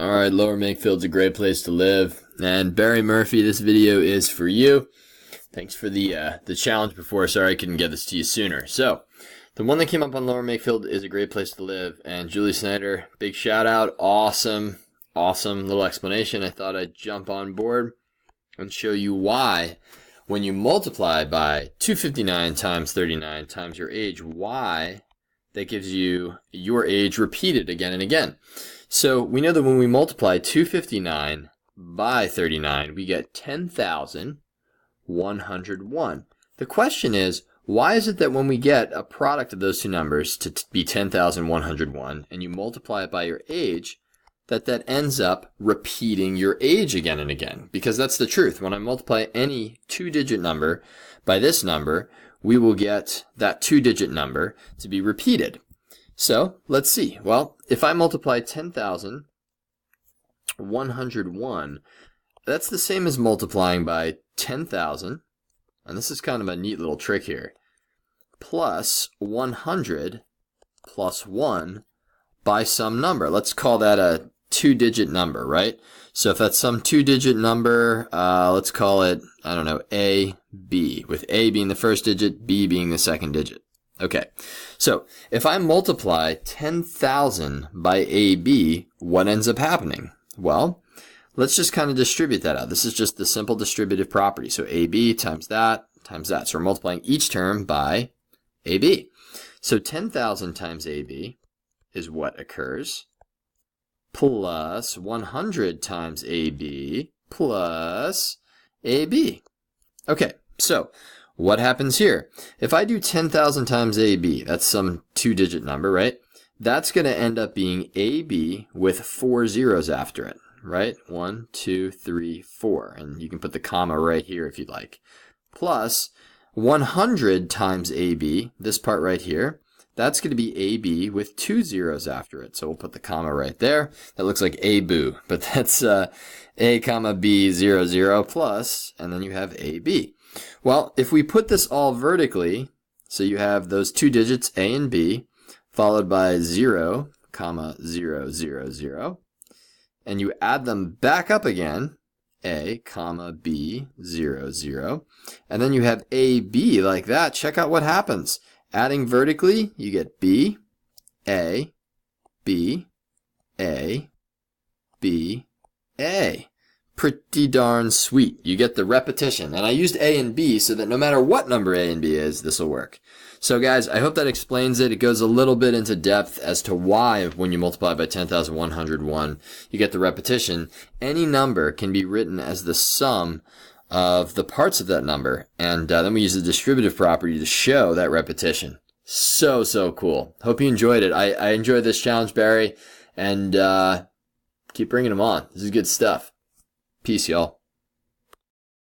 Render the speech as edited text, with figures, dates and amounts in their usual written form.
Alright, Lower Makefield's a great place to live. And Barry Murphy, this video is for you. Thanks for the challenge before. Sorry I couldn't get this to you sooner. So, the one that came up on Lower Makefield is a great place to live. And Julie Snyder, big shout out. Awesome little explanation. I thought I'd jump on board and show you why when you multiply by 259 times 39 times your age, why that gives you your age repeated again and again. So we know that when we multiply 259 by 39, we get 10,101. The question is, why is it that when we get a product of those two numbers to be 10,101 and you multiply it by your age, that ends up repeating your age again and again? Because that's the truth. When I multiply any two-digit number by this number, we will get that two-digit number to be repeated. So let's see. Well, if I multiply 10,101, that's the same as multiplying by 10,000, and this is kind of a neat little trick here, plus 100 plus 1 by some number. Let's call that a two-digit number, right? So if that's some two-digit number, let's call it, I don't know, A, B, with A being the first digit, B being the second digit. Okay, so if I multiply 10,000 by AB, what ends up happening? Well, let's just kind of distribute that out. This is just the simple distributive property. So AB times that times that. So we're multiplying each term by AB. So 10,000 times AB is what occurs, plus 100 times AB plus AB. Okay, so what happens here? If I do 10,000 times AB, that's some two-digit number, right? That's going to end up being AB with 4 zeros after it, right? 1, 2, 3, 4. And you can put the comma right here if you'd like. Plus 100 times AB, this part right here, that's going to be AB with 2 zeros after it. So we'll put the comma right there. That looks like A-boo, but that's A comma B 0 0 plus, and then you have AB. Well, if we put this all vertically, so you have those two digits A and B, followed by 0, comma 0 0 0, and you add them back up again, A, comma B 0 0, and then you have AB like that. Check out what happens. Adding vertically, you get B, A, B, A, B, A. Pretty darn sweet. You get the repetition. And I used A and B so that no matter what number A and B is, this will work. So guys, I hope that explains it. It goes a little bit into depth as to why when you multiply by 10,101, you get the repetition. Any number can be written as the sum of the parts of that number. And then we use the distributive property to show that repetition. So cool. Hope you enjoyed it. I enjoyed this challenge, Barry. And keep bringing them on. This is good stuff. Peace, y'all.